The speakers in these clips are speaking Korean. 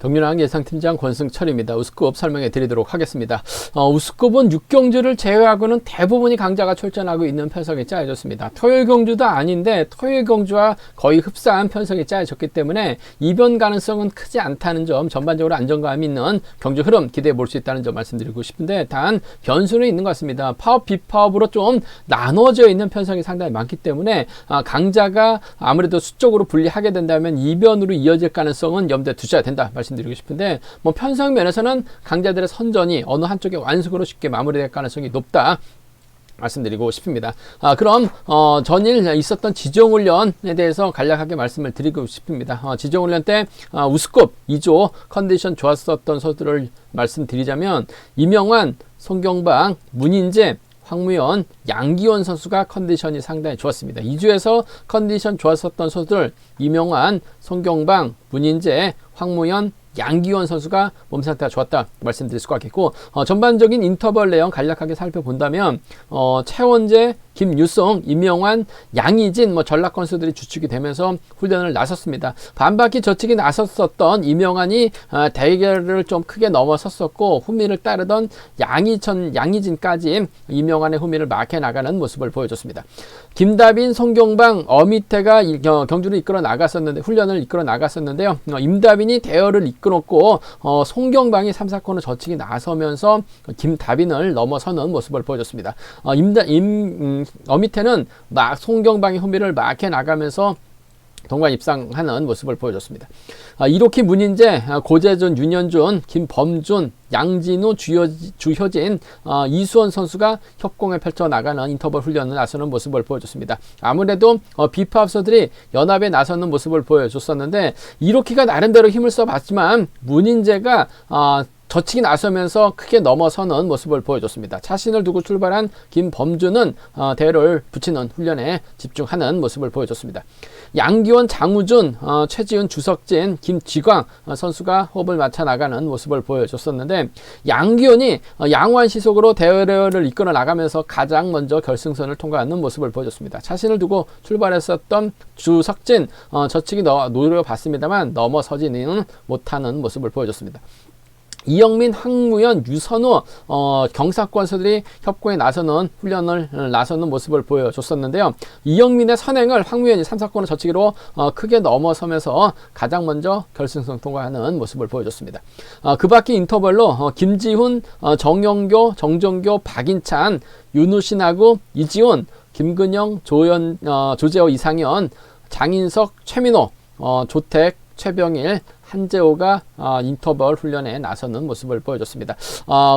정윤환 예상팀장 권승철입니다. 우스급 설명해 드리도록 하겠습니다. 우스급은 6경주를 제외하고는 대부분이 강자가 출전하고 있는 편성이 짜여졌습니다. 토요일 경주도 아닌데 토요일 경주와 거의 흡사한 편성이 짜여졌기 때문에 이변 가능성은 크지 않다는 점, 전반적으로 안정감 있는 경주 흐름 기대해 볼 수 있다는 점 말씀드리고 싶은데, 단 변수는 있는 것 같습니다. 파업, 비파업으로 좀 나눠져 있는 편성이 상당히 많기 때문에 강자가 아무래도 수적으로 분리하게 된다면 이변으로 이어질 가능성은 염두에 두셔야 된다 말씀드리고 싶은데, 편성 면에서는 강자들의 선전이 어느 한쪽의 완승으로 쉽게 마무리될 가능성이 높다 말씀드리고 싶습니다. 그럼 전일 있었던 지정훈련에 대해서 간략하게 말씀을 드리고 싶습니다. 지정훈련 때 우스급 2조 컨디션 좋았었던 선수들을 말씀드리자면, 이명환, 송경방, 문인재, 황무현, 양기원 선수가 컨디션이 상당히 좋았습니다. 2주에서 컨디션 좋았었던 선수들 이명환, 송경방, 문인재, 황무현, 양기원 선수가 몸 상태가 좋았다 말씀드릴 수가 있겠고, 전반적인 인터벌 내용 간략하게 살펴본다면 최원재, 김유성, 임영환, 양희진 전락 선수들이 주축이 되면서 훈련을 나섰습니다. 반바퀴 저치기 나섰었던 임영환이 대결을 좀 크게 넘어섰었고, 후미를 따르던 양희진까지 임영환의 후미를 막혀 나가는 모습을 보여줬습니다. 김다빈, 송경방, 어미태가 경주를 이끌어 나갔었는데, 훈련을 이끌어 나갔었는데요. 임다빈이 대열을 이끌었고 송경방이 3, 4코너 저치기 나서면서 김다빈을 넘어서는 모습을 보여줬습니다. 어미태는 송경방의 후미를 막혀 나가면서 동반 입상하는 모습을 보여줬습니다. 이로키, 문인재, 고재준, 윤현준, 김범준, 양진우, 주효진, 이수원 선수가 협공에 펼쳐나가는 인터벌 훈련을 나서는 모습을 보여줬습니다. 아무래도 비파업서들이 연합에 나서는 모습을 보여줬었는데, 이로키가 나름대로 힘을 써봤지만 문인재가 저치기 나서면서 크게 넘어서는 모습을 보여줬습니다. 자신을 두고 출발한 김범준은 대열을 붙이는 훈련에 집중하는 모습을 보여줬습니다. 양기원, 장우준, 최지훈, 주석진, 김지광 선수가 호흡을 맞춰 나가는 모습을 보여줬었는데, 양기원이 양호한 시속으로 대열을 이끌어 나가면서 가장 먼저 결승선을 통과하는 모습을 보여줬습니다. 자신을 두고 출발했었던 주석진 저치기 노려봤습니다만 넘어서지는 못하는 모습을 보여줬습니다. 이영민, 황무현, 유선우 경사권 선수들이 협공에 나서는 훈련을 나서는 모습을 보여줬었는데요. 이영민의 선행을 황무현이 3, 4코너 저치기로 크게 넘어서면서 가장 먼저 결승선 통과하는 모습을 보여줬습니다. 그 밖에 인터벌로 김지훈, 정영교, 정정교, 박인찬, 윤우신하고 이지훈, 김근영, 조재호, 이상현, 장인석, 최민호, 조택, 최병일, 한재호가 인터벌 훈련에 나서는 모습을 보여줬습니다.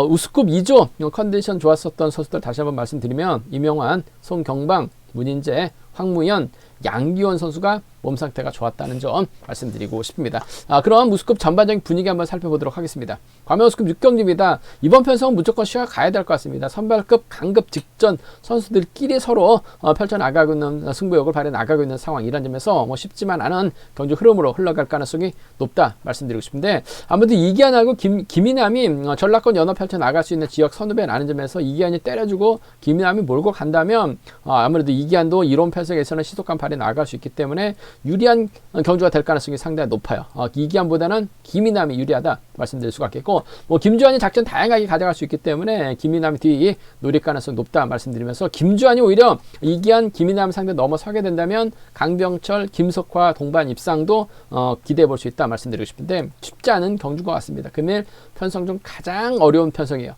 우스급 2조 컨디션 좋았었던 선수들 다시 한번 말씀드리면, 이명환, 송경방, 문인재, 황무현, 양기원 선수가 몸 상태가 좋았다는 점 말씀드리고 싶습니다. 그럼 우스급 전반적인 분위기 한번 살펴보도록 하겠습니다. 과면 우스급 6경주입니다. 이번 편성은 무조건 쉬어가야 될 것 같습니다. 선발급, 강급 직전 선수들끼리 서로 펼쳐나가고 있는 승부욕을 발휘나가고 있는 상황, 이런 점에서 쉽지만 않은 경주 흐름으로 흘러갈 가능성이 높다 말씀드리고 싶은데, 아무래도 이기안하고 김인남이 전라권 연합 펼쳐나갈 수 있는 지역 선후배라는 점에서 이기안이 때려주고 김인남이 몰고 간다면 아무래도 이기안도 이론 편성에서는 시속감 발휘 나갈 수 있기 때문에 유리한 경주가 될 가능성이 상당히 높아요. 이기안보다는 김인남이 유리하다 말씀드릴 수가 있겠고, 김주환이 작전 다양하게 가져갈 수 있기 때문에 김인남이 뒤 노릴 가능성이 높다 말씀드리면서, 김주환이 오히려 이기안, 김인남 상대 넘어서게 된다면 강병철, 김석화 동반 입상도 기대해 볼 수 있다 말씀드리고 싶은데, 쉽지 않은 경주인 것 같습니다. 금일 편성 중 가장 어려운 편성이에요.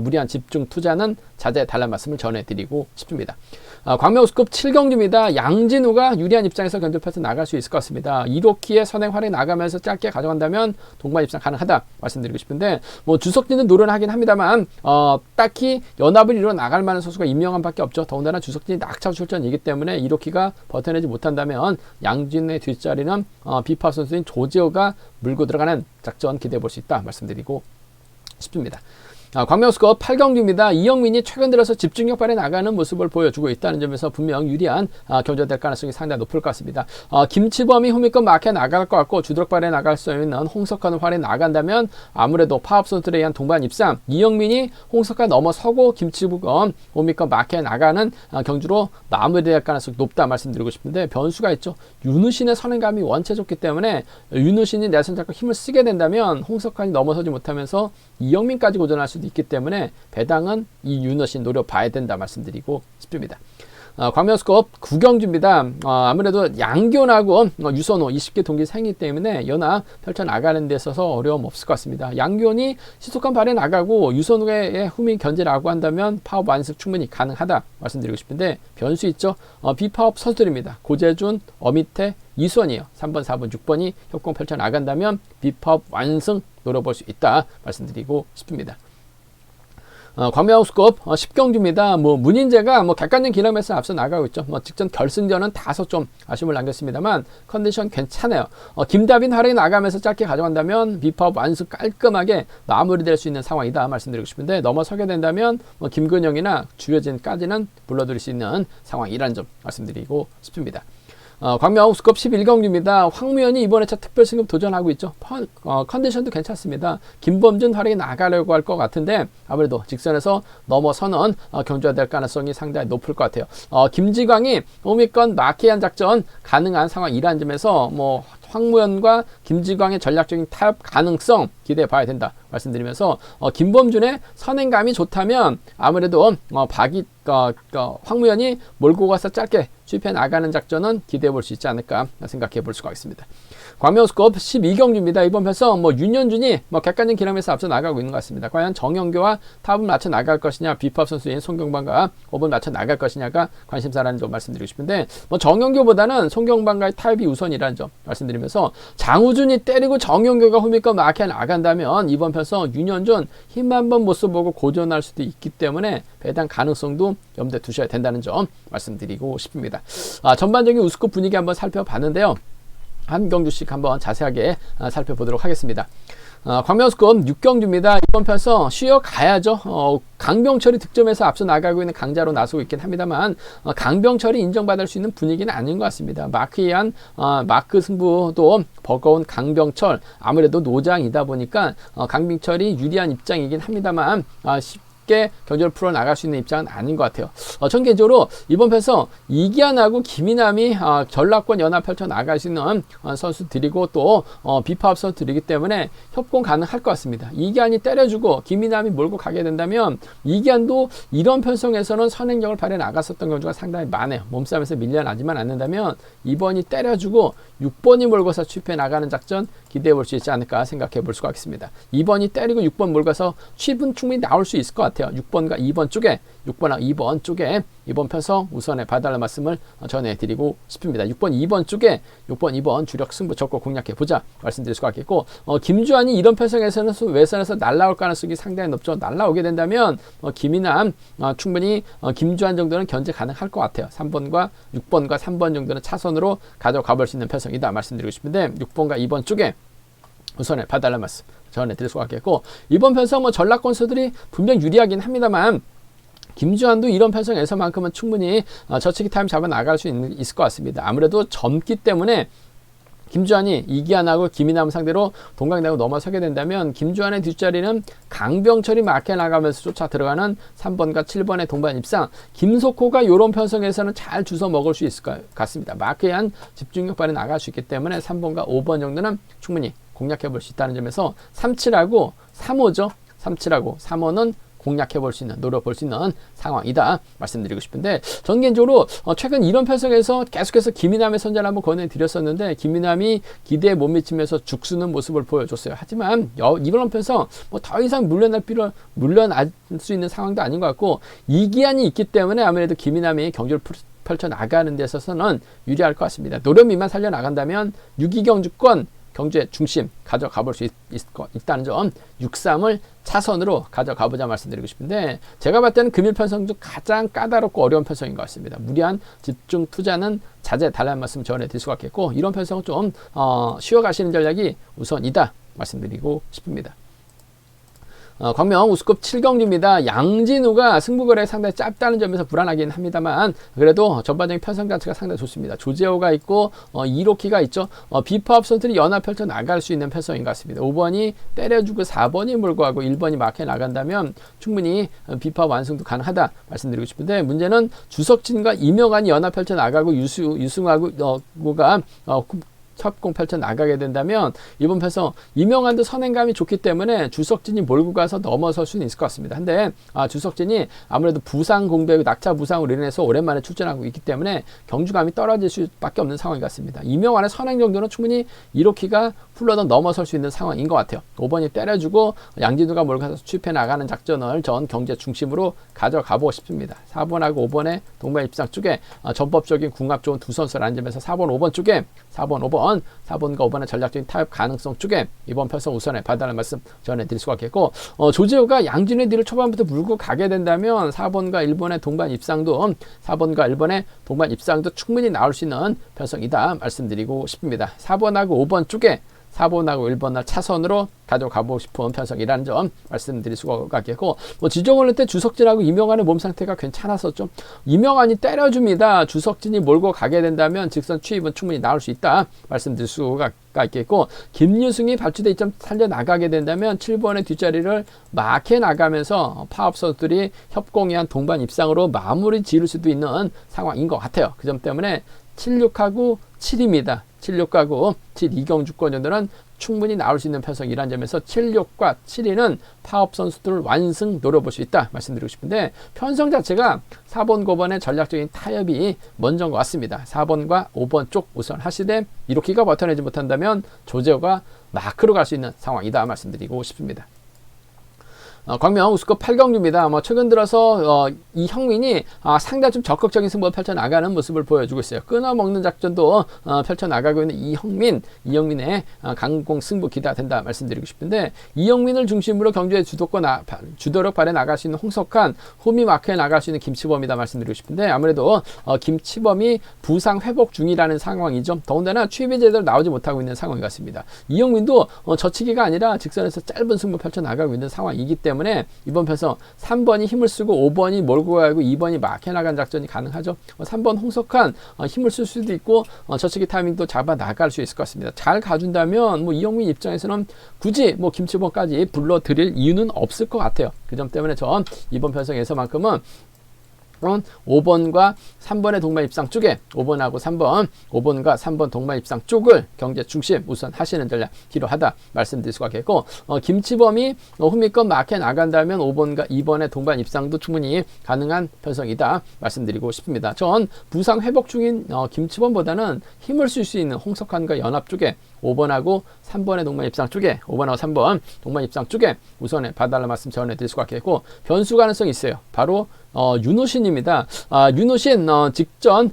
무리한 집중 투자는 자제 달란 말씀을 전해드리고 싶습니다. 광명우스급 7경주입니다. 양진우가 유리한 입장에서 견줄 패스 나갈 수 있을 것 같습니다. 이로키의 선행 활약이 나가면서 짧게 가져간다면 동반 입상 가능하다 말씀드리고 싶은데, 주석진은 노련하긴 합니다만 딱히 연합을 이루어 나갈 만한 선수가 임명환밖에 없죠. 더군다나 주석진이 낙차 출전이기 때문에 이로키가 버텨내지 못한다면 양진우의 뒷자리는 비파 선수인 조재호가 물고 들어가는 작전 기대해 볼 수 있다 말씀드리고 싶습니다. 광명스컵 8경기입니다. 이영민이 최근 들어서 집중력 발휘 나가는 모습을 보여주고 있다는 점에서 분명 유리한 경주가 될 가능성이 상당히 높을 것 같습니다. 김치범이 후미권 마켓 나갈 것 같고 주도력 발휘 나갈 수 있는 홍석환 활에 나간다면 아무래도 파업 선수들에 의한 동반 입상, 이영민이 홍석환 넘어서고 김치범 후미권 마켓 나가는 경주로 마무리될 가능성이 높다 말씀드리고 싶은데, 변수가 있죠. 윤우신의 선행감이 원체 좋기 때문에 윤우신이 내선 잡고 힘을 쓰게 된다면 홍석환이 넘어서지 못하면서 이영민까지 고전할 수도 있기 때문에 배당은 이 윤우신 노려봐야 된다 말씀드리고 싶습니다. 광명스컵 9경주입니다. 아무래도 양교나고 유선호 20개 동기 생이기 때문에 연합 펼쳐나가는 데 있어서 어려움 없을 것 같습니다. 양교니 시속한 발에 나가고 유선호의 후미 견제라고 한다면 파업 완승 충분히 가능하다 말씀드리고 싶은데, 변수 있죠. 비파업 선수들입니다. 고재준, 어미태, 이수원이에요. 3번, 4번, 6번이 협공 펼쳐나간다면 비파업 완승 노려볼 수 있다 말씀드리고 싶습니다. 광명스컵 10경주입니다. 문인재가 객관적 기량에서 앞서 나가고 있죠. 직전 결승전은 다소 좀 아쉬움을 남겼습니다만 컨디션 괜찮아요. 김다빈 활약이 나가면서 짧게 가져간다면 비파업 완승 깔끔하게 마무리될 수 있는 상황이다 말씀드리고 싶은데, 넘어서게 된다면 김근영이나 주효진까지는 불러들일 수 있는 상황이라는 점 말씀드리고 싶습니다. 광명스컵 11경주입니다. 황무현이 이번에 첫 특별 승급 도전하고 있죠. 컨디션도 괜찮습니다. 김범준 활약이 나가려고 할 것 같은데 아무래도 직선에서 넘어서는 경주가 될 가능성이 상당히 높을 것 같아요. 김지광이 오미권 마키한 작전 가능한 상황이라는 점에서 황무현과 김지광의 전략적인 타협 가능성 기대해 봐야 된다 말씀드리면서, 김범준의 선행감이 좋다면 아무래도 황무현이 몰고 가서 짧게 수입해 나가는 작전은 기대해 볼 수 있지 않을까 생각해 볼 수가 있습니다. 광명스컵 12경주입니다. 이번 편에서 윤현준이 객관적 기량에서 앞서 나가고 있는 것 같습니다. 과연 정영교와 탑을 맞춰 나갈 것이냐, 비팝 선수인 송경방과 호흡을 맞춰 나갈 것이냐가 관심사라는 점 말씀드리고 싶은데, 정영교보다는 송경방과의 타협이 우선이라는 점 말씀드리면서, 장우준이 때리고 정영교가 후미권 마켓 나간다면 이번 편에서 윤현준 힘 한번 못 써보고 고전할 수도 있기 때문에 배당 가능성도 염두에 두셔야 된다는 점 말씀드리고 싶습니다. 전반적인 우스컵 분위기 한번 살펴봤는데요. 한 경주씩 한번 자세하게 살펴보도록 하겠습니다. 광명스컵 6경주입니다. 이번 편에서 쉬어가야죠. 강병철이 득점에서 앞서 나가고 있는 강자로 나서고 있긴 합니다만 강병철이 인정받을 수 있는 분위기는 아닌 것 같습니다. 마크이한 마크 승부도 버거운 강병철, 아무래도 노장이다 보니까 강병철이 유리한 입장이긴 합니다만 쉽게 경주를 풀어나갈 수 있는 입장은 아닌 것 같아요. 전 개인적으로 이번 편에서 이기환하고 김인남이 전라권 연합 펼쳐 나갈 수 있는 선수들이고 또 비파업 선수들이기 때문에 협공 가능할 것 같습니다. 이기환이 때려주고 김인남이 몰고 가게 된다면 이기환도 이런 편성에서는 선행력을 발휘해 나갔었던 경우가 상당히 많아요. 몸싸움에서 밀려나지만 않는다면 2번이 때려주고 6번이 몰고서 취입해 나가는 작전 기대해 볼 수 있지 않을까 생각해 볼 수가 있습니다. 2번이 때리고 6번 몰고서 취입은 충분히 나올 수 있을 것 같아요. 6번과 2번 쪽에, 6번하고 2번 쪽에 이번 편성 우선에 봐달라는 말씀을 전해드리고 싶습니다. 6번, 2번 쪽에 6번, 2번 주력 승부 적고 공략해보자 말씀드릴 수가 있겠고, 김주환이 이런 편성에서는 외선에서 날라올 가능성이 상당히 높죠. 날라오게 된다면 김인남 충분히 김주환 정도는 견제 가능할 것 같아요. 3번과 6번과 3번 정도는 차선으로 가져가 볼 수 있는 편성이다 말씀드리고 싶은데, 6번과 2번 쪽에 우선에 봐달라는 말씀 전해드릴 수가 있겠고, 이번 편성 전라권 선수들이 분명 유리하긴 합니다만 김주환도 이런 편성에서만큼은 충분히 저치기 타임 잡아 나갈 수 있을 것 같습니다. 아무래도 젊기 때문에 김주환이 이기환하고 김인남 상대로 동강대고 넘어서게 된다면 김주환의 뒷자리는 강병철이 막혀 나가면서 쫓아 들어가는 3번과 7번의 동반 입상, 김석호가 이런 편성에서는 잘 주워 먹을 수 있을 것 같습니다. 마크에 집중력 발휘 나갈 수 있기 때문에 3번과 5번 정도는 충분히 공략해 볼 수 있다는 점에서 37하고 3호죠. 37하고 3호는 공략해 볼 수 있는, 노려볼 수 있는 상황이다 말씀드리고 싶은데, 전 개인적으로 최근 이런 편성에서 계속해서 김인남의 선전을 한번 권해드렸었는데 김인남이 기대에 못 미치면서 죽쓰는 모습을 보여줬어요. 하지만 이런 편성 더 이상 물러날 수 있는 상황도 아닌 것 같고, 이기환이 있기 때문에 아무래도 김인남이 경주를 펼쳐 나가는 데 있어서는 유리할 것 같습니다. 노련미만 살려나간다면 6.2경주권 경주의 중심 가져가 볼 수 있다는 점, 6.3을 차선으로 가져가 보자 말씀드리고 싶은데, 제가 봤을 때는 금일 편성 중 가장 까다롭고 어려운 편성인 것 같습니다. 무리한 집중 투자는 자제 달라는 말씀 전해드릴 수가 있겠고, 이런 편성은 좀 쉬어가시는 전략이 우선이다 말씀드리고 싶습니다. 광명 우스컵 7경주입니다. 양진우가 승부거래 상당히 짧다는 점에서 불안하긴 합니다만 그래도 전반적인 편성 자체가 상당히 좋습니다. 조재호가 있고 이로키가 있죠. 비파업 선수들이 연합 펼쳐 나갈 수 있는 편성인 것 같습니다. 5번이 때려주고 4번이 몰고 가고 1번이 막혀 나간다면 충분히 비파업 완승도 가능하다 말씀드리고 싶은데 문제는 주석진과 이명환이 연합 펼쳐 나가고 유승하고가 협공 펼쳐 나가게 된다면 이번 편성 이명환도 선행감이 좋기 때문에 주석진이 몰고 가서 넘어설 수는 있을 것 같습니다. 근데 주석진이 아무래도 부상 공백, 낙차 부상으로 인해서 오랜만에 출전하고 있기 때문에 경주감이 떨어질 수밖에 없는 상황인 것 같습니다. 이명환의 선행 정도는 충분히 이로키가 풀러도 넘어설 수 있는 상황인 것 같아요. 5번이 때려주고 양진우가 몰고 가서 추입해 나가는 작전을 전 경제 중심으로 가져가보고 싶습니다. 4번하고 5번의 동반 입상 쪽에 전법적인 궁합 좋은 두 선수를 앉으면서 4번, 5번 쪽에 4번과 5번의 전략적인 타협 가능성 쪽에 이번 편성 우선에 봐달라는 말씀 전해드릴 수가 있겠고 조재호가 양진우의 뒤를 초반부터 물고 가게 된다면 4번과 1번의 동반 입상도 충분히 나올 수 있는 편성이다 말씀드리고 싶습니다. 4번하고 5번 쪽에 4번하고 1번을 차선으로 가져가고 싶은 편성이라는 점 말씀드릴 수가 있겠고 지정원래 때 주석진하고 이명환의 몸 상태가 괜찮았었죠. 이명환이 때려줍니다. 주석진이 몰고 가게 된다면 직선 추입은 충분히 나올 수 있다 말씀드릴 수가 있겠고 김유승이 발주대 2점 살려나가게 된다면 7번의 뒷자리를 막해 나가면서 파업 선수들이 협공한 동반 입상으로 마무리 지을 수도 있는 상황인 것 같아요. 그 점 때문에 76하고 7입니다. 76하고 7 이경주권 정도는 충분히 나올 수 있는 편성이라는 점에서 76과 7위는 파업 선수들을 완승 노려볼 수 있다 말씀드리고 싶은데 편성 자체가 4번, 5번의 전략적인 타협이 먼저인 것 같습니다. 4번과 5번 쪽 우선 하시되 이로키가 버텨내지 못한다면 조재호가 마크로 갈 수 있는 상황이다 말씀드리고 싶습니다. 광명 우스컵 8경주입니다. 최근 들어서 이형민이 상당히 좀 적극적인 승부를 펼쳐나가는 모습을 보여주고 있어요. 끊어먹는 작전도 펼쳐나가고 있는 이형민의 강공 승부 기대가 된다 말씀드리고 싶은데 이형민을 중심으로 경주의 주도력 발휘해 나갈 수 있는 홍석한, 홈이 마크에 나갈 수 있는 김치범이다 말씀드리고 싶은데 아무래도 김치범이 부상 회복 중이라는 상황이죠. 더군다나 취입이 제대로 나오지 못하고 있는 상황이 같습니다. 이형민도 저치기가 아니라 직선에서 짧은 승부 펼쳐나가고 있는 상황이기 때문에 이번 편성 3번이 힘을 쓰고 5번이 몰고 가고 2번이 막혀 나간 작전이 가능하죠. 3번 홍석한 힘을 쓸 수도 있고 저치기 타이밍도 잡아 나갈 수 있을 것 같습니다. 잘 가준다면 이영민 입장에서는 굳이 김치범까지 불러드릴 이유는 없을 것 같아요. 그 점 때문에 전 이번 편성에서만큼은 5번과 3번의 동반 입상 쪽에 5번과 3번 동반 입상 쪽을 경제 중심 우선 하시는 전략 필요하다 말씀드릴 수가 있겠고 김치범이 후미권 막혀 나간다면 5번과 2번의 동반 입상도 충분히 가능한 편성이다 말씀드리고 싶습니다. 전 부상 회복 중인 김치범보다는 힘을 쓸 수 있는 홍석환과 연합 쪽에 5번하고 3번의 동반 입상 쪽에 5번하고 3번 동반 입상 쪽에 우선에 봐달라는 말씀 전해드릴 수가 있겠고 변수 가능성이 있어요. 바로 윤호신입니다. 윤호신 직전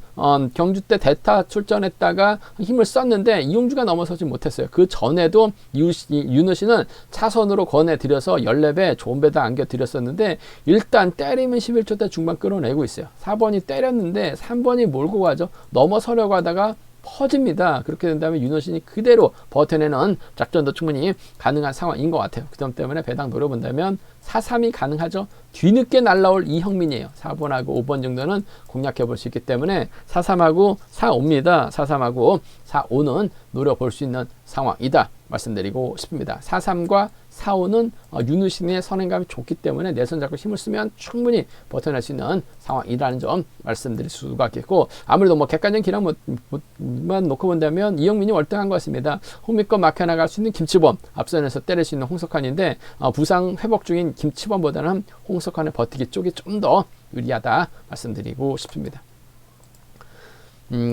경주 때 대타 출전했다가 힘을 썼는데 이용주가 넘어서지 못했어요. 그 전에도 윤호신은 차선으로 권해드려서 14배 좋은 배다 안겨드렸었는데 일단 때리면 11초 대 중반 끌어내고 있어요. 4번이 때렸는데 3번이 몰고 가죠. 넘어서려고 하다가 퍼집니다. 그렇게 된다면 윤호신이 그대로 버텨내는 작전도 충분히 가능한 상황인 것 같아요. 그 점 때문에 배당 노려본다면 4-3이 가능하죠. 뒤늦게 날라올 이형민이에요. 4번하고 5번 정도는 공략해 볼 수 있기 때문에 4-3하고 4-5입니다. 4-3하고 4-5는 노려볼 수 있는 상황이다 말씀드리고 싶습니다. 4-3과 4-5는 윤우신의 선행감이 좋기 때문에 내선 잡고 힘을 쓰면 충분히 버텨낼 수 있는 상황이라는 점 말씀드릴 수가 있겠고 아무래도 객관적인 기량만 놓고 본다면 이영민이 월등한 것 같습니다. 홈미권 막혀 나갈 수 있는 김치범, 앞선에서 때릴 수 있는 홍석환인데 부상 회복 중인 김치범보다는 홍석환의 버티기 쪽이 좀 더 유리하다 말씀드리고 싶습니다.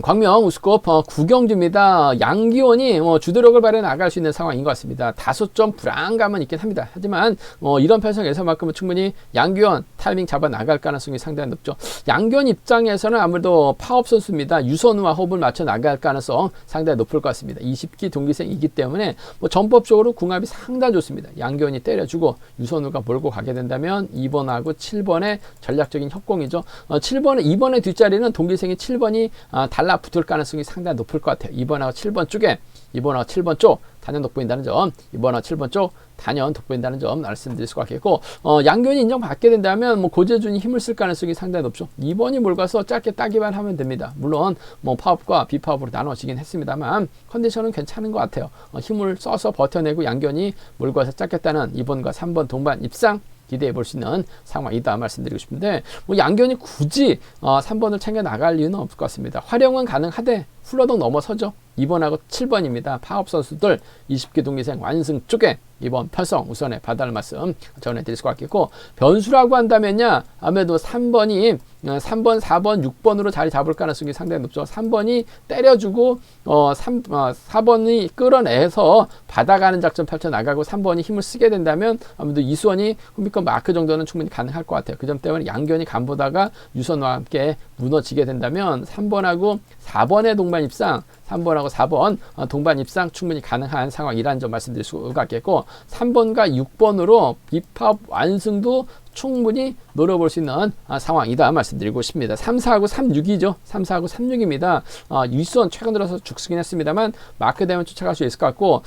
광명 우스컵 9경주입니다. 양기원이 주도력을 발휘해 나갈 수 있는 상황인 것 같습니다. 다소 좀 불안감은 있긴 합니다. 하지만 이런 편성에서만큼은 충분히 양기원 타이밍 잡아 나갈 가능성이 상당히 높죠. 양기원 입장에서는 아무래도 파업 선수입니다. 유선우와 호흡을 맞춰 나갈 가능성 상당히 높을 것 같습니다. 20기 동기생이기 때문에 전법적으로 궁합이 상당히 좋습니다. 양기원이 때려주고 유선우가 몰고 가게 된다면 2번하고 7번의 전략적인 협공이죠. 2번의 뒷자리는 동기생이 7번이 달라붙을 가능성이 상당히 높을 것 같아요. 2번하고 7번 쪽에 2번하고 7번 쪽 단연 돋보인다는 점, 2번하고 7번 쪽 단연 돋보인다는 점 말씀드릴 수가 있겠고, 양견이 인정받게 된다면 뭐 고재준이 힘을 쓸 가능성이 상당히 높죠. 2번이 몰가서 짧게 따기만 하면 됩니다. 물론 뭐 파업과 비파업으로 나눠지긴 했습니다만 컨디션은 괜찮은 것 같아요. 힘을 써서 버텨내고 양견이 몰가서 짧게 따는 2번과 3번 동반 입상 기대해 볼 수 있는 상황이다 말씀드리고 싶은데, 뭐 양견이 굳이 3번을 챙겨 나갈 이유는 없을 것 같습니다. 활용은 가능하되 훌러덩 넘어서죠. 2번하고 7번입니다. 파업 선수들 20기 동기생 완승 쪽에 이번 편성 우선에 받아할 말씀 전해드릴 수가 있겠고, 변수라고 한다면요, 아무래도 3번, 4번, 6번으로 자리 잡을 가능성이 상당히 높죠. 3번이 때려주고 4번이 끌어내서 받아가는 작전 펼쳐나가고 3번이 힘을 쓰게 된다면 아무래도 이수원이 홈비권 마크 정도는 충분히 가능할 것 같아요. 그 점 때문에 양견이 간보다가 유선과 함께 무너지게 된다면 3번하고 4번의 동반 입상, 3번하고 4번 동반 입상 충분히 가능한 상황이라는 점 말씀드릴 수가 있겠고, 3번과 6번으로 비파업 완승도 충분히 노려볼 수 있는 상황이다 말씀드리고 싶습니다. 3, 4하고 3, 6이죠. 3, 4하고 3, 6입니다. 이수원 최근 들어서 죽쓰긴 했습니다만 마크되면 쫓아갈 수 있을 것 같고,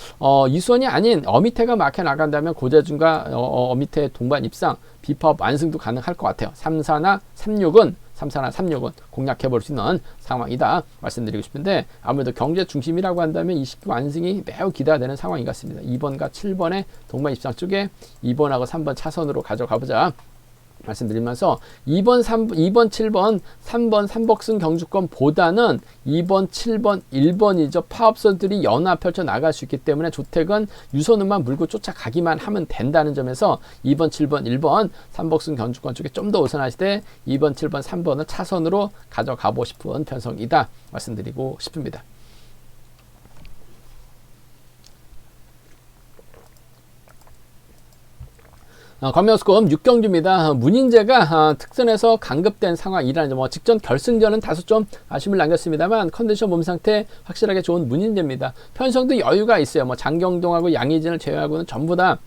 이수원이 아닌 어미태가 마크 나간다면 고재준과 어미태 동반 입상 비파업 완승도 가능할 것 같아요. 3, 4나 3, 6은 3사나 36은 공략해 볼 수 있는 상황이다 말씀드리고 싶은데, 아무래도 경제 중심이라고 한다면 20기 완승이 매우 기대되는 상황인 것 같습니다. 2번과 7번의 동반 입상 쪽에 2번하고 3번 차선으로 가져가 보자 말씀드리면서, 2번, 7번, 3번 삼복승 경주권보다는 2번, 7번, 1번이죠. 파업선들이 연합 펼쳐 나갈 수 있기 때문에 조택은 유선음만 물고 쫓아가기만 하면 된다는 점에서 2번, 7번, 1번 삼복승 경주권 쪽에 좀 더 우선하시되 2번, 7번, 3번을 차선으로 가져가고 싶은 편성이다 말씀드리고 싶습니다. 관명스컵 6경주입니다. 문인재가 특선에서 강급된 상황이라는 점, 직전 결승전은 다소 좀 아쉬움을 남겼습니다만 컨디션 몸 상태 확실하게 좋은 문인재입니다. 편성도 여유가 있어요. 뭐 장경동하고 양희진을 제외하고는 전부 다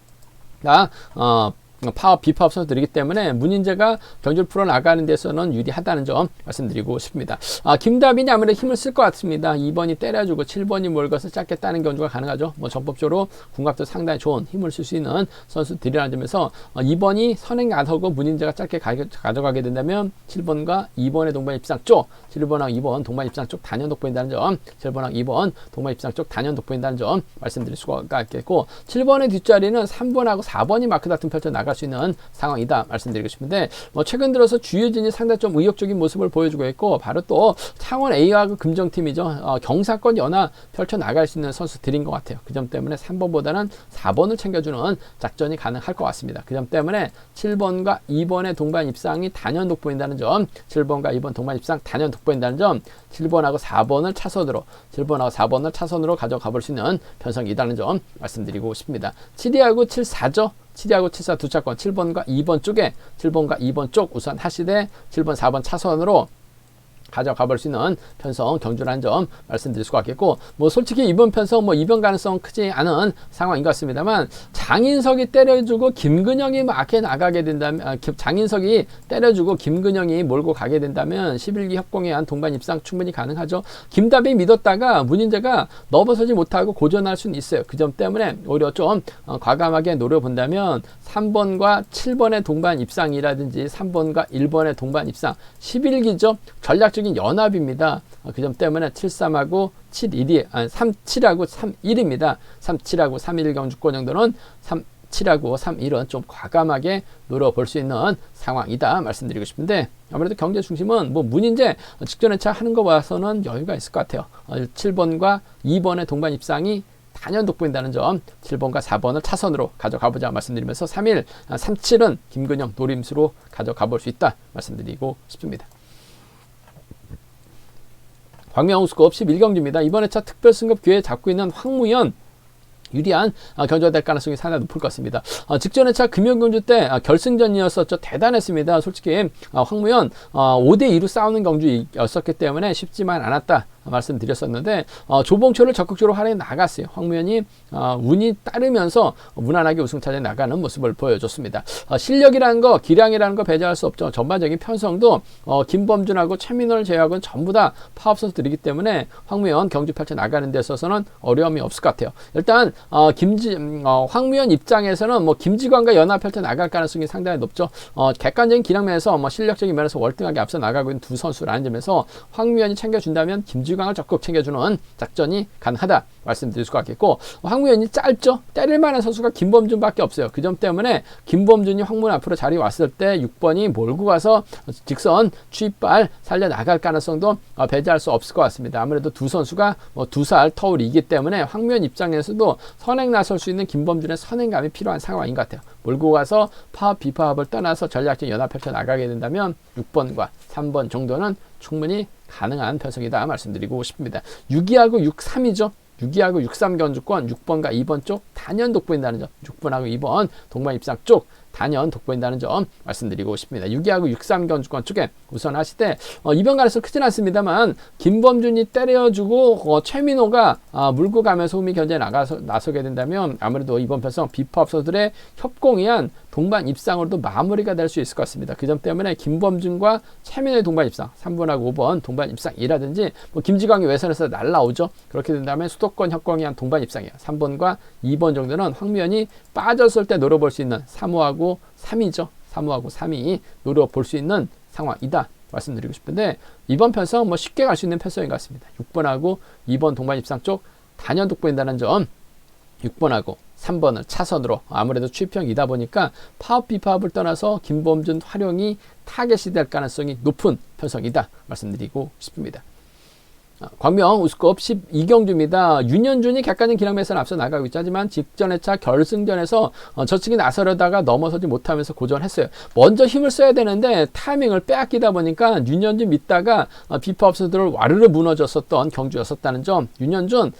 파업, 비파업 선수들이기 때문에 문인재가 경주를 풀어나가는 데서는 유리하다는 점 말씀드리고 싶습니다. 김다빈이 아무래도 힘을 쓸 것 같습니다. 2번이 때려주고 7번이 몰것을 짧게 따는 경주가 가능하죠. 뭐 전법적으로 궁합도 상당히 좋은 힘을 쓸 수 있는 선수들이라는 점에서 2번이 선행 나서고 문인재가 짧게 가져가게 된다면 7번과 2번의 동반 입상 쪽, 7번하고 2번 동반 입상 쪽 단연 돋보인다는 점, 7번하고 2번 동반 입상 쪽 단연 돋보인다는 점 말씀드릴 수가 있겠고, 7번의 뒷자리는 3번하고 4번이 마크 다툼 펼쳐 나갈 수 있는 상황이다 말씀드리고 싶은데, 뭐 최근 들어서 주유진이 상당히 좀 의욕적인 모습을 보여주고 있고, 바로 또 창원 A와 금정팀이죠. 경사권 연합 펼쳐 나갈 수 있는 선수들인 것 같아요. 그 점 때문에 3번보다는 4번을 챙겨주는 작전이 가능할 것 같습니다. 그 점 때문에 7번과 2번의 동반 입상이 단연 돋보인다는 점, 7번과 2번 동반 입상 단연 돋보인다는 점, 7번하고 4번을 차선으로, 7번하고 4번을 차선으로 가져가 볼 수 있는 편성이라는 점 말씀드리고 싶습니다. 7위하고 7, 4죠. 7위하고 7, 4 두 차권 7번과 2번 쪽에 7번과 2번 쪽 우선 하시되 7번, 4번 차선으로 가져가 볼 수 있는 편성 경주라는 점 말씀드릴 수가 있겠고, 뭐 솔직히 이번 편성 뭐 이변 가능성 크지 않은 상황인 것 같습니다만, 장인석이 때려주고 김근영이 마크에 나가게 된다면, 장인석이 때려주고 김근영이 몰고 가게 된다면 11기 협공에 한 동반 입상 충분히 가능하죠. 김다비 믿었다가 문인재가 넘어서지 못하고 고전할 수는 있어요. 그 점 때문에 오히려 좀 과감하게 노려본다면 3번과 7번의 동반 입상이라든지 3번과 1번의 동반 입상, 11기죠. 전략적인 연합입니다. 그 점 때문에 7-3하고 7-1이, 3-7하고 3-1입니다. 3-7하고 3-1 경주권 정도는 3-7하고 3-1은 좀 과감하게 노려볼 수 있는 상황이다 말씀드리고 싶은데, 아무래도 경제 중심은 뭐 문인재 직전에 차 하는 거 봐서는 여유가 있을 것 같아요. 7번과 2번의 동반 입상이 단연 돋보인다는 점, 7번과 4번을 차선으로 가져가보자 말씀드리면서 3-1, 3-7은 김근영 노림수로 가져가 볼 수 있다 말씀드리고 싶습니다. 광명우스컵 11경주입니다. 이번 회차 특별승급 기회 잡고 있는 황무현, 유리한 경주가 될 가능성이 상당히 높을 것 같습니다. 직전 회차 금연경주 때 결승전이었었죠. 대단했습니다. 솔직히 황무현 5대2로 싸우는 경주였었기 때문에 쉽지만 않았다 말씀드렸었는데 조봉철을 적극적으로 활용해 나갔어요. 황무현이 운이 따르면서 무난하게 우승차지에 나가는 모습을 보여줬습니다. 실력이라는 거, 기량이라는 거 배제할 수 없죠. 전반적인 편성도 김범준하고 최민호를 제외하고는 전부 다 파업 선수들이기 때문에 황무현 경주 펼쳐 나가는 데 있어서는 어려움이 없을 것 같아요. 일단 황무현 입장에서는 뭐 김지광과 연합 펼쳐 나갈 가능성이 상당히 높죠. 객관적인 기량 면에서 실력적인 면에서 월등하게 앞서 나가고 있는 두 선수라는 점에서 황무현이 챙겨준다면 김지광을 적극 챙겨주는 작전이 가능하다 말씀드릴 수가 있겠고, 황무현이 짧죠. 때릴 만한 선수가 김범준밖에 없어요. 그 점 때문에 김범준이 황무현 앞으로 자리 왔을 때 6번이 몰고 가서 직선 추입발 살려 나갈 가능성도 배제할 수 없을 것 같습니다. 아무래도 두 선수가 2살 터울이기 때문에 황무현 입장에서도 선행 나설 수 있는 김범준의 선행감이 필요한 상황인 것 같아요. 몰고 가서 파업 비파업을 떠나서 전략적 연합 펼쳐 나가게 된다면 6번과 3번 정도는 충분히 가능한 편성이다 말씀드리고 싶습니다. 6위하고 6, 3이죠. 6위하고 6, 3 견주권 6번과 2번 쪽 단연 돋보인다는 점, 6번하고 2번 동반 입상 쪽 단연 돋보인다는 점 말씀드리고 싶습니다. 6위하고 6, 3 견주권 쪽에 우선 하시되 이번 가능성 크진 않습니다만 김범준이 때려주고 최민호가 물고 가면서 후미 견제에 나서게 된다면 아무래도 이번 편성 비파업서들의 협공이한 동반 입상으로도 마무리가 될 수 있을 것 같습니다. 그 점 때문에 김범준과 최민호의 동반 입상 3번하고 5번 동반 입상이라든지 김지광이 외선에서 날라오죠. 그렇게 된다면 수도권 협공이한 동반 입상이에요. 3번과 2번 정도는 황무현이 빠졌을 때 노려볼 수 있는 3호하고 3이죠. 3호하고 3이 노려볼 수 있는 상황이다 말씀드리고 싶은데, 이번 편성 쉽게 갈 수 있는 편성인 것 같습니다. 6번하고 2번 동반 입상 쪽 단연 돋보인다는 점, 6번하고 3번을 차선으로 아무래도 취평이다 보니까 파업 비파업을 떠나서 김범준 활용이 타겟이 될 가능성이 높은 편성이다 말씀드리고 싶습니다. 광명 우승컵 12경주입니다. 윤현준이 객관적인 기량에서는 앞서 나가고 있죠. 하지만 직전 회차 결승전에서 저측이 나서려다가 넘어서지 못하면서 고전했어요. 먼저 힘을 써야 되는데 타이밍을 빼앗기다 보니까 윤현준 믿다가 비파업선들을 와르르 무너졌었던 경주였었다는 점, 윤현준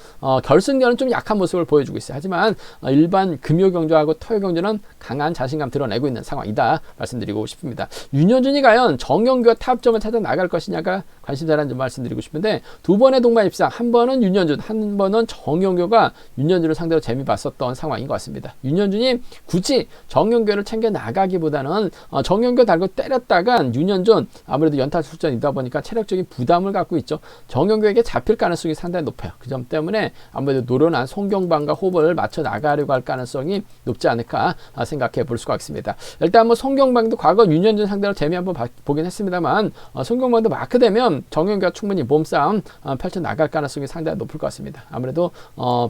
결승전은 좀 약한 모습을 보여주고 있어요. 하지만 일반 금요경주하고 토요경주는 강한 자신감 드러내고 있는 상황이다 말씀드리고 싶습니다. 윤현준이 과연 정경규와 타협점을 찾아 나갈 것이냐가 관심사라는 점 말씀드리고 싶은데, 두 번의 동반 입상, 한 번은 윤현준, 한 번은 정경교가 윤현준을 상대로 재미 봤었던 상황인 것 같습니다. 윤현준이 굳이 정경교를 챙겨 나가기보다는 정경교 달고 때렸다가 윤현준 아무래도 연타 출전이다 보니까 체력적인 부담을 갖고 있죠. 정경교에게 잡힐 가능성이 상당히 높아요. 그 점 때문에 아무래도 노련한 송경방과 호흡을 맞춰 나가려고 할 가능성이 높지 않을까 생각해 볼 수가 있습니다. 일단 송경방도 과거 윤현준 상대로 재미 한번 보긴 했습니다만 송경방도 마크되면 정경교가 충분히 몸싸움 펼쳐 나갈 가능성이 상당히 높을 것 같습니다. 아무래도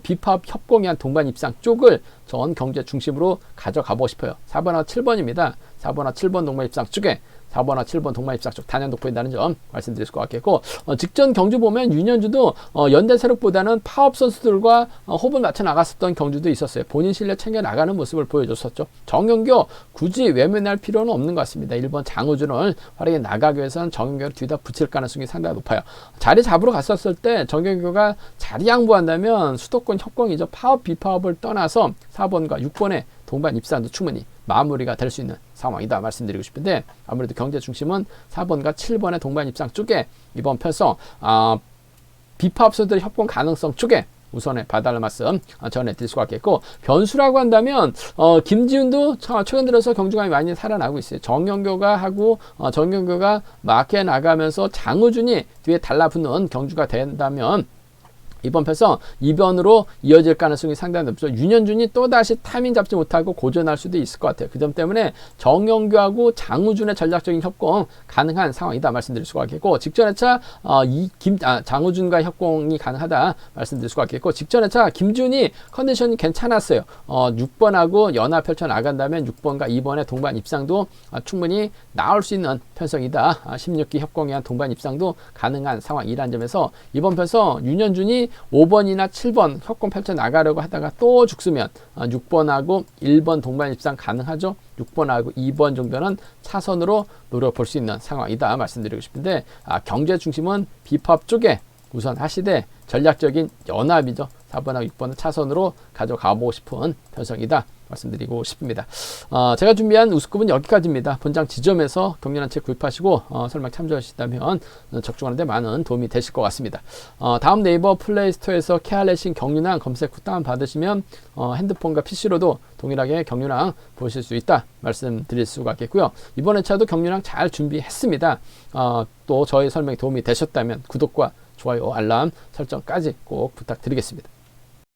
비파업 협공이한 동반 입상 쪽을 전 경제 중심으로 가져가보고 싶어요. 4번하고 7번입니다. 4번하고 7번 동반 입상 쪽에 4번과 7번 동반 입상 쪽 단연 돋보인다는 점 말씀드릴 것 같겠고, 직전 경주 보면 윤현주도 연대 세력보다는 파업 선수들과 호흡을 맞춰 나갔었던 경주도 있었어요. 본인 실력 챙겨 나가는 모습을 보여줬었죠. 정경교 굳이 외면할 필요는 없는 것 같습니다. 1번 장우준을 활용해 나가기 위해서는 정경교를 뒤다 붙일 가능성이 상당히 높아요. 자리 잡으러 갔었을 때 정경교가 자리 양보한다면 수도권 협공이죠. 파업 비파업을 떠나서 4번과 6번의 동반 입상도 충분히 마무리가 될 수 있는 상황이다 말씀드리고 싶은데, 아무래도 경제 중심은 4번과 7번의 동반 입상 쪽에 이번 편성 비파업선들의 협공 가능성 쪽에 우선에 봐달라는 말씀 전해드릴 수가 있겠고, 변수라고 한다면 김지훈도 최근 들어서 경주감이 많이 살아나고 있어요. 정경교가 마크에 나가면서 장우준이 뒤에 달라붙는 경주가 된다면 이번 편성 2번으로 이어질 가능성이 상당히 높죠. 윤현준이 또다시 타이밍 잡지 못하고 고전할 수도 있을 것 같아요. 그 점 때문에 정영규하고 장우준의 전략적인 협공 가능한 상황이다 말씀드릴 수가 있겠고, 직전 회차 장우준과 협공이 가능하다 말씀드릴 수가 있겠고, 직전 회차 김준이 컨디션이 괜찮았어요. 6번하고 연합 펼쳐 나간다면 6번과 2번의 동반 입상도 충분히 나올 수 있는 편성이다. 16기 협공에 한 동반 입상도 가능한 상황이라는 점에서 이번 편성 윤현준이 5번이나 7번 협공 펼쳐 나가려고 하다가 또 죽으면 6번하고 1번 동반 입상 가능하죠. 6번하고 2번 정도는 차선으로 노려볼 수 있는 상황이다 말씀드리고 싶은데, 경제 중심은 비파업 쪽에 우선 하시되 전략적인 연합이죠. 4번하고 6번은 차선으로 가져가보고 싶은 편성이다 말씀드리고 싶습니다. 제가 준비한 우스컵은 여기까지입니다. 본장 지점에서 격렬 한 책 구입하시고 설명 참조하시다면 적중하는 데 많은 도움이 되실 것 같습니다. 다음 네이버 플레이스토어에서 케알레신 격륜왕 검색 후 다운받으시면 핸드폰과 PC로도 동일하게 격륜왕 보실 수 있다 말씀드릴 수가 있겠고요. 이번 회차도 격륜왕 잘 준비했습니다. 또 저의 설명이 도움이 되셨다면 구독과 좋아요, 알람 설정까지 꼭 부탁드리겠습니다.